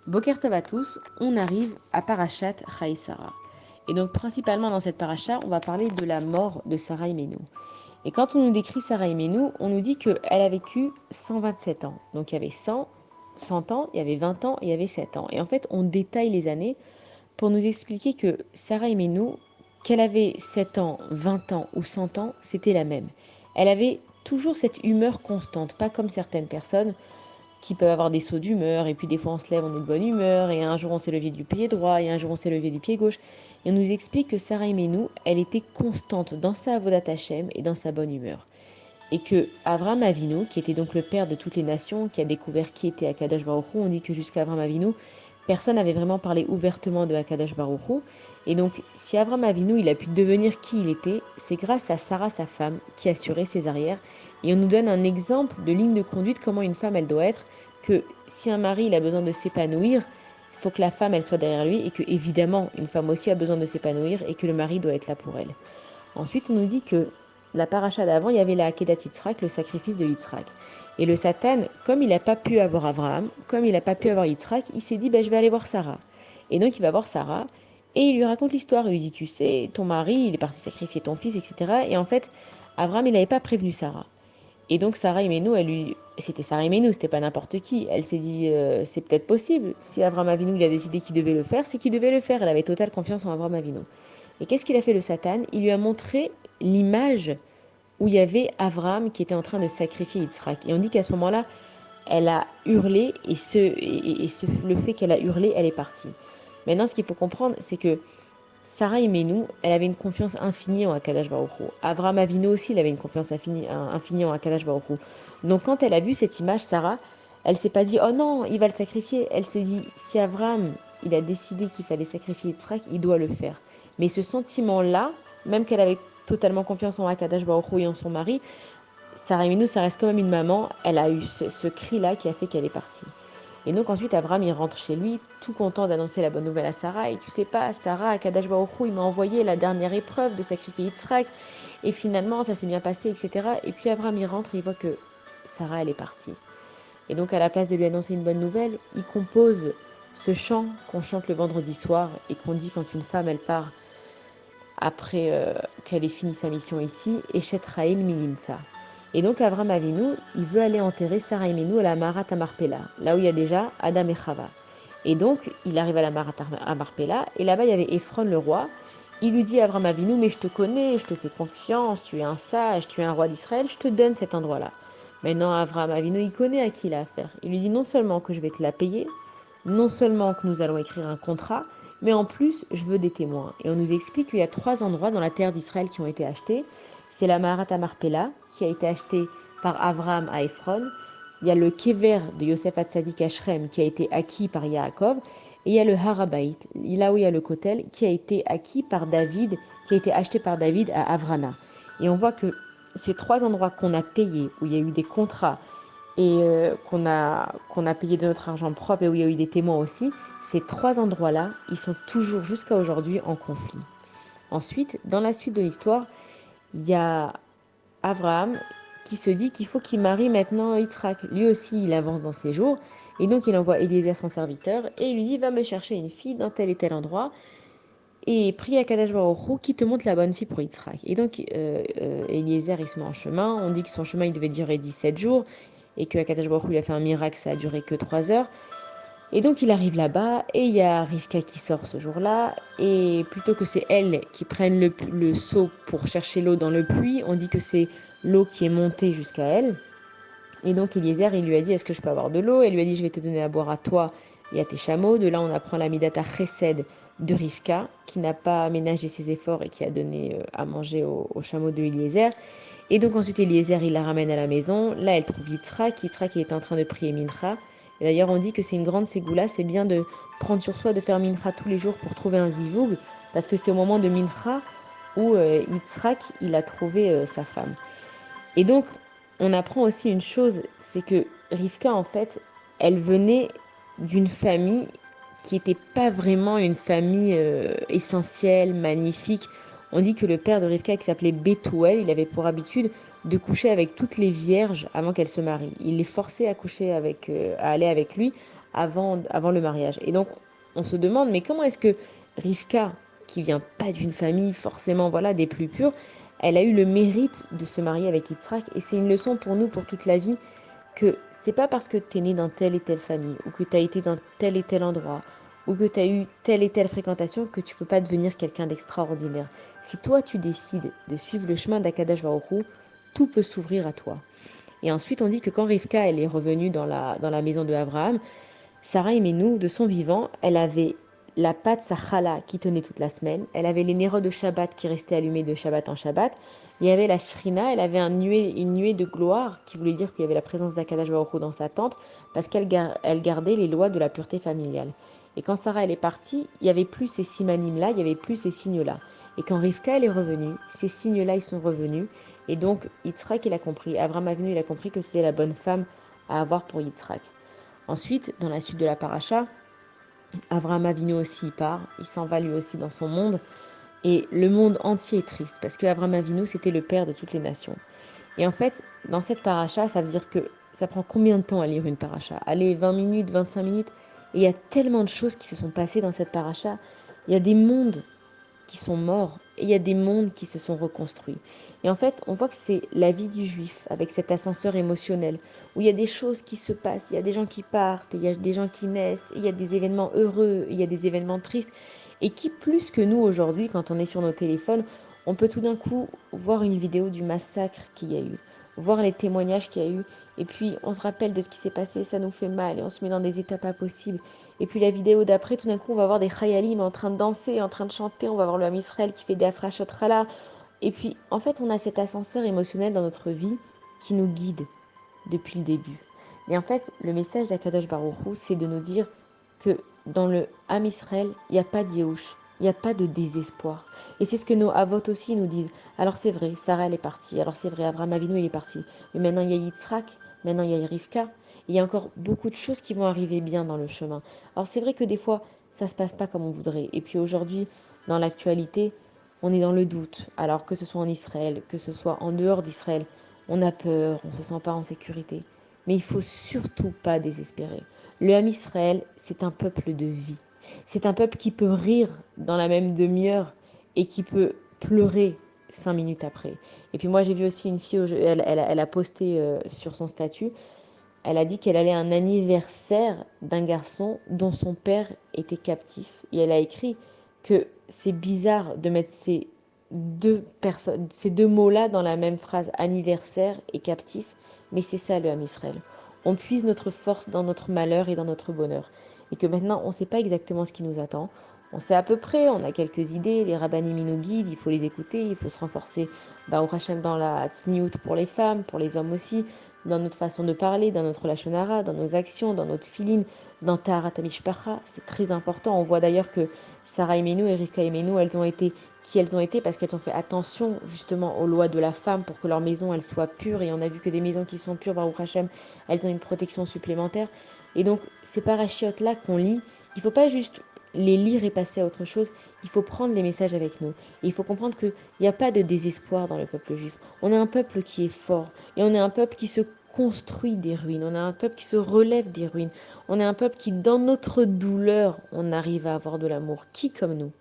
Boker Tov à tous, on arrive à Parashat Chai Sarah. Et donc principalement dans cette paracha, on va parler de la mort de Sarah Imenou. Et quand on nous décrit Sarah Imenou, on nous dit qu'elle a vécu 127 ans. Donc il y avait 100 ans, il y avait 20 ans et il y avait 7 ans. Et en fait, on détaille les années pour nous expliquer que Sarah Imenou, qu'elle avait 7 ans, 20 ans ou 100 ans, c'était la même. Elle avait toujours cette humeur constante, pas comme certaines personnes qui peuvent avoir des sauts d'humeur, et puis des fois on se lève, on est de bonne humeur, et un jour on s'est levé du pied droit, et un jour on s'est levé du pied gauche. Et on nous explique que Sarah Imenou, elle était constante dans sa avodat Hashem et dans sa bonne humeur. Et que Avram Avinu, qui était donc le père de toutes les nations, qui a découvert qui était Akadosh Baruch Hu, on dit que jusqu'à Avram Avinu, personne n'avait vraiment parlé ouvertement de Akadosh Baruch Hu. Et donc, si Avram Avinu, il a pu devenir qui il était, c'est grâce à Sarah, sa femme, qui assurait ses arrières. Et on nous donne un exemple de ligne de conduite, comment une femme, elle doit être, que si un mari, il a besoin de s'épanouir, il faut que la femme, elle soit derrière lui, et que, évidemment, une femme aussi a besoin de s'épanouir, et que le mari doit être là pour elle. Ensuite, on nous dit que la paracha d'avant, il y avait la Akedat Yitzhak, le sacrifice de Yitzhak. Et le Satan, comme il n'a pas pu avoir Abraham, comme il n'a pas pu avoir Yitzhak, il s'est dit, je vais aller voir Sarah. Et donc il va voir Sarah, et il lui raconte l'histoire. Il lui dit, tu sais, ton mari, il est parti sacrifier ton fils, etc. Et en fait, Abraham, il n'avait pas prévenu Sarah. Et donc Sarah Imenou, c'était Sarah Imenou, c'était pas n'importe qui. Elle s'est dit, c'est peut-être possible. Si Abraham Avinu, il a décidé qu'il devait le faire, c'est qu'il devait le faire. Elle avait totale confiance en Abraham Avinu. Et qu'est-ce qu'il a fait le Satan? Il lui a montré l'image où il y avait Avram qui était en train de sacrifier Yitzhak. Et on dit qu'à ce moment-là, elle a hurlé le fait qu'elle a hurlé, elle est partie. Maintenant, ce qu'il faut comprendre, c'est que Sarah Imenou, elle avait une confiance infinie en Akadosh Baruch Hu. Avram Avinu aussi, il avait une confiance infinie en Akadosh Baruch Hu. Donc quand elle a vu cette image, Sarah, elle s'est pas dit, oh non, il va le sacrifier. Elle s'est dit, si Avram, il a décidé qu'il fallait sacrifier Yitzhak, il doit le faire. Mais ce sentiment-là, même qu'elle avait totalement confiance en Akadosh Baruch Hu et en son mari, Sarah Imenou, ça reste quand même une maman. Elle a eu ce cri-là qui a fait qu'elle est partie. Et donc ensuite, Avram, il rentre chez lui, tout content d'annoncer la bonne nouvelle à Sarah. Et tu sais pas, Sarah, Akadosh Baruch Hu, il m'a envoyé la dernière épreuve de sacrifier Yitzhak. Et finalement, ça s'est bien passé, etc. Et puis Avram, il rentre et il voit que Sarah, elle est partie. Et donc, à la place de lui annoncer une bonne nouvelle, il compose ce chant qu'on chante le vendredi soir et qu'on dit quand une femme, elle part après qu'elle ait fini sa mission ici, Eshet Raïl Milimtsa. Et donc Avram Avinu, il veut aller enterrer Sarah Imenou à la Marat Amarpela, là où il y a déjà Adam et Chava. Et donc, il arrive à la Marat Amarpela, et là-bas, il y avait Ephron le roi. Il lui dit à Avram Avinu, mais je te connais, je te fais confiance, tu es un sage, tu es un roi d'Israël, je te donne cet endroit-là. Maintenant, Avram Avinu, il connaît à qui il a affaire. Il lui dit non seulement que je vais te la payer, non seulement que nous allons écrire un contrat, mais en plus, je veux des témoins. Et on nous explique qu'il y a 3 endroits dans la terre d'Israël qui ont été achetés. C'est la Maharat Amarpela, qui a été achetée par Avram à Ephron. Il y a le Kever de Yosef Hatzadik Ashrem, qui a été acquis par Yaakov. Et il y a le Harabait, là où il y a le Kotel, qui a été acquis par David, qui a été acheté par David à Avrana. Et on voit que ces 3 endroits qu'on a payés, où il y a eu des contrats, et qu'on a payé de notre argent propre et où il y a eu des témoins aussi, ces 3 endroits-là, ils sont toujours jusqu'à aujourd'hui en conflit. Ensuite, dans la suite de l'histoire, il y a Abraham qui se dit qu'il faut qu'il marie maintenant Yitzhak. Lui aussi, il avance dans ses jours et donc il envoie Eliezer son serviteur et il lui dit va me chercher une fille dans tel et tel endroit et prie à Kadesh Baruch Hu qui te montre la bonne fille pour Yitzhak. Et donc Eliezer, il se met en chemin. On dit que son chemin, il devait durer 17 jours et que Akadosh Baruch Hu, il a fait un miracle, ça a duré que 3 heures. Et donc il arrive là-bas et il y a Rivka qui sort ce jour-là et plutôt que c'est elle qui prenne le seau pour chercher l'eau dans le puits, on dit que c'est l'eau qui est montée jusqu'à elle. Et donc Eliezer, il lui a dit, est-ce que je peux avoir de l'eau? Elle lui a dit, je vais te donner à boire à toi et à tes chameaux. De là, on apprend la Midata Chesed de Rivka, qui n'a pas ménagé ses efforts et qui a donné à manger aux chameaux de Eliezer. Et donc ensuite, Eliezer, il la ramène à la maison. Là, elle trouve Yitzhak. Yitzhak, il est en train de prier Mincha. Et d'ailleurs, on dit que c'est une grande ségoula. C'est bien de prendre sur soi de faire Mincha tous les jours pour trouver un zivoug, parce que c'est au moment de Mincha où Yitzhak, il a trouvé sa femme. Et donc, on apprend aussi une chose, c'est que Rivka, en fait, elle venait d'une famille qui n'était pas vraiment une famille essentielle, magnifique. On dit que le père de Rivka, qui s'appelait Bethuel, il avait pour habitude de coucher avec toutes les vierges avant qu'elles se marient. Il les forçait à coucher à aller avec lui avant le mariage. Et donc, on se demande, mais comment est-ce que Rivka, qui vient pas d'une famille forcément voilà, des plus pures, elle a eu le mérite de se marier avec Yitzhak. Et c'est une leçon pour nous, pour toute la vie, que c'est pas parce que tu es né dans telle et telle famille, ou que tu as été dans tel et tel endroit, ou que tu as eu telle et telle fréquentation, que tu peux pas devenir quelqu'un d'extraordinaire. Si toi, tu décides de suivre le chemin d'Akadash Baruch Hu, tout peut s'ouvrir à toi. Et ensuite, on dit que quand Rivka elle est revenue dans la maison de Abraham, Sarah Imenu, de son vivant, elle avait la pâte Sachala qui tenait toute la semaine, elle avait les nérodes de Shabbat qui restaient allumés de Shabbat en Shabbat, il y avait la Shrina, elle avait une nuée de gloire qui voulait dire qu'il y avait la présence d'Akadash Baruch Hu dans sa tente parce elle gardait les lois de la pureté familiale. Et quand Sarah elle est partie, il n'y avait plus ces simanim-là, il n'y avait plus ces signes-là. Et quand Rivka elle est revenue, ces signes-là ils sont revenus. Et donc Yitzhak il a compris, Abraham Avinu il a compris que c'était la bonne femme à avoir pour Yitzhak. Ensuite, dans la suite de la paracha, Avraham Avinu aussi il part, il s'en va lui aussi dans son monde, et le monde entier est triste, parce que Avraham Avinu c'était le père de toutes les nations. Et en fait, dans cette paracha, ça veut dire que ça prend combien de temps à lire une paracha? Allez, 20 minutes, 25 minutes, et il y a tellement de choses qui se sont passées dans cette paracha, il y a des mondes qui sont morts et il y a des mondes qui se sont reconstruits. Et en fait, on voit que c'est la vie du juif avec cet ascenseur émotionnel où il y a des choses qui se passent, il y a des gens qui partent, il y a des gens qui naissent, il y a des événements heureux, il y a des événements tristes. Et qui plus que nous aujourd'hui, quand on est sur nos téléphones, on peut tout d'un coup voir une vidéo du massacre qu'il y a eu, voir les témoignages qu'il y a eu, et puis on se rappelle de ce qui s'est passé, ça nous fait mal et on se met dans des états pas possibles. Et puis la vidéo d'après, tout d'un coup, on va voir des Khayalim en train de danser, en train de chanter, on va voir le Ham Israël qui fait des Afrashot Chala. Et puis, en fait, on a cet ascenseur émotionnel dans notre vie qui nous guide depuis le début. Et en fait, le message d'Akadosh Baruch Hu, c'est de nous dire que dans le Ham Israël, il n'y a pas de Yehush, il n'y a pas de désespoir. Et c'est ce que nos Avot aussi nous disent. Alors c'est vrai, Sarah elle est partie, alors c'est vrai, Avraham Avinu il est parti. Mais maintenant il y a Yitzhak, maintenant il y a Rivka. Il y a encore beaucoup de choses qui vont arriver bien dans le chemin. Alors c'est vrai que des fois, ça ne se passe pas comme on voudrait. Et puis aujourd'hui, dans l'actualité, on est dans le doute. Alors que ce soit en Israël, que ce soit en dehors d'Israël, on a peur, on ne se sent pas en sécurité. Mais il faut surtout pas désespérer. Le Ham Israël, c'est un peuple de vie. C'est un peuple qui peut rire dans la même demi-heure et qui peut pleurer 5 minutes après. Et puis moi, j'ai vu aussi une fille, elle a posté sur son statut, elle a dit qu'elle allait à un anniversaire d'un garçon dont son père était captif. Et elle a écrit que c'est bizarre de mettre ces deux mots-là dans la même phrase, anniversaire et captif, mais c'est ça le Ham Israël. On puise notre force dans notre malheur et dans notre bonheur. Et que maintenant, on ne sait pas exactement ce qui nous attend. On sait à peu près, on a quelques idées, les rabbinim nous guident, il faut les écouter, il faut se renforcer Baruch Hashem dans la tsniout pour les femmes, pour les hommes aussi, dans notre façon de parler, dans notre lachonara, dans nos actions, dans notre filine, dans Taharat Mishpacha, c'est très important. On voit d'ailleurs que Sarah Imenu et Rivka Imenu, elles ont été qui elles ont été parce qu'elles ont fait attention justement aux lois de la femme pour que leur maison elle soit pure. Et on a vu que des maisons qui sont pures, Baruch Hashem, elles ont une protection supplémentaire. Et donc ces parachiotes là qu'on lit, il ne faut pas juste les lire et passer à autre chose, il faut prendre les messages avec nous. Et il faut comprendre qu'il n'y a pas de désespoir dans le peuple juif. On est un peuple qui est fort et on est un peuple qui se construit des ruines, on est un peuple qui se relève des ruines, on est un peuple qui, dans notre douleur, on arrive à avoir de l'amour. Qui comme nous?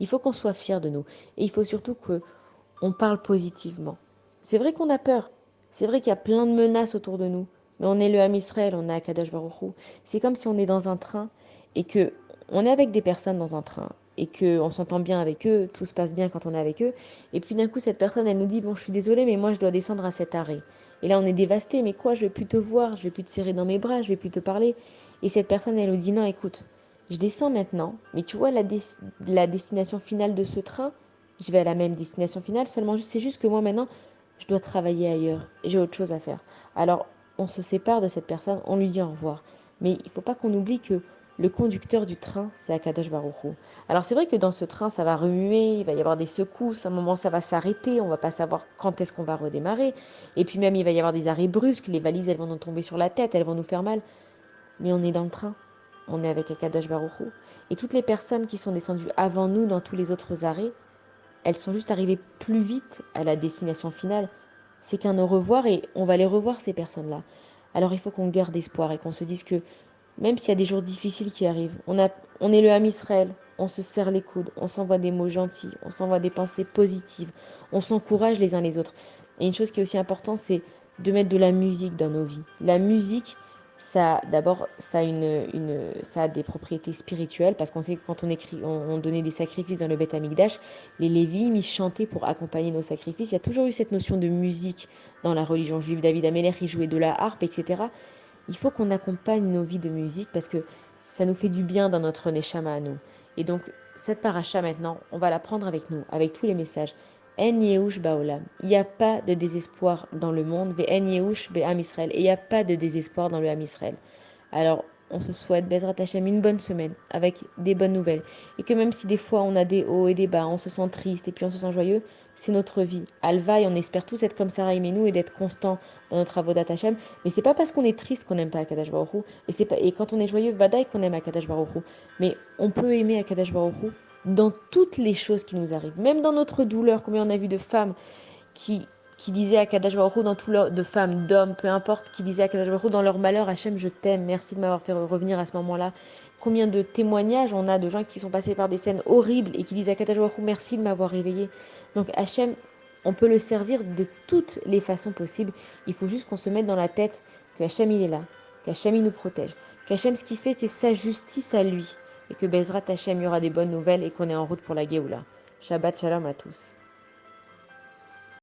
Il faut qu'on soit fiers de nous et il faut surtout qu'on parle positivement. C'est vrai qu'on a peur, c'est vrai qu'il y a plein de menaces autour de nous, mais on est le Ham Israël, on est à Kadosh Baruch Hu. C'est comme si on est dans un train et que on est avec des personnes dans un train et que on s'entend bien avec eux, tout se passe bien quand on est avec eux, et puis d'un coup cette personne elle nous dit bon je suis désolée mais moi je dois descendre à cet arrêt. Et là on est dévasté, mais quoi, je vais plus te voir, je vais plus te serrer dans mes bras, je vais plus te parler. Et cette personne elle nous dit non écoute, je descends maintenant, mais tu vois la destination finale de ce train, je vais à la même destination finale, seulement c'est juste que moi maintenant je dois travailler ailleurs, et j'ai autre chose à faire. Alors on se sépare de cette personne, on lui dit au revoir. Mais il ne faut pas qu'on oublie que le conducteur du train, c'est Akadosh Baruch Hu. Alors c'est vrai que dans ce train, ça va remuer, il va y avoir des secousses, à un moment ça va s'arrêter, on va pas savoir quand est-ce qu'on va redémarrer. Et puis même il va y avoir des arrêts brusques, les valises elles vont nous tomber sur la tête, elles vont nous faire mal. Mais on est dans le train, on est avec Akadosh Baruch Hu. Et toutes les personnes qui sont descendues avant nous dans tous les autres arrêts, elles sont juste arrivées plus vite à la destination finale. C'est qu'un au revoir et on va les revoir ces personnes-là. Alors il faut qu'on garde espoir et qu'on se dise que même s'il y a des jours difficiles qui arrivent. On est le Ham Israël, on se serre les coudes, on s'envoie des mots gentils, on s'envoie des pensées positives, on s'encourage les uns les autres. Et une chose qui est aussi importante, c'est de mettre de la musique dans nos vies. La musique, ça, d'abord, ça a des propriétés spirituelles, parce qu'on sait que quand on donnait des sacrifices dans le Beth Amikdash, les Lévites, ils chantaient pour accompagner nos sacrifices. Il y a toujours eu cette notion de musique dans la religion juive. David Ameller, il jouait de la harpe, etc. Il faut qu'on accompagne nos vies de musique parce que ça nous fait du bien dans notre neshama à nous. Et donc, cette paracha maintenant, on va la prendre avec nous, avec tous les messages. En Yehush Baolam. Il n'y a pas de désespoir dans le monde. Ve En Yehush Be'am Israël. Et il n'y a pas de désespoir dans le Ham Israël. Alors, on se souhaite, Bezrat Hashem, une bonne semaine avec des bonnes nouvelles. Et que même si des fois on a des hauts et des bas, on se sent triste et puis on se sent joyeux, c'est notre vie. Alva, et on espère tous être comme Sarah et nous et d'être constants dans notre avodat Hashem. Mais c'est pas parce qu'on est triste qu'on n'aime pas Akadash Baruch Hu. Et quand on est joyeux, vadaï qu'on aime Akadash Baruch Hu. Mais on peut aimer Akadash Baruch Hu dans toutes les choses qui nous arrivent. Même dans notre douleur, combien on a vu de femmes qui, qui disaient à Kadash Baruch Hu dans tout leur, de femmes, d'hommes, peu importe, qui disaient à Kadash Baruch Hu dans leur malheur, Hachem, je t'aime, merci de m'avoir fait revenir à ce moment-là. Combien de témoignages on a de gens qui sont passés par des scènes horribles et qui disent à Kadash Baruch Hu, merci de m'avoir réveillé. Donc Hachem, on peut le servir de toutes les façons possibles. Il faut juste qu'on se mette dans la tête que Hachem, il est là, qu'Hachem, il nous protège, qu'Hachem, ce qu'il fait, c'est sa justice à lui. Et que Bezrat Hachem, il y aura des bonnes nouvelles et qu'on est en route pour la Géoula. Shabbat Shalom à tous.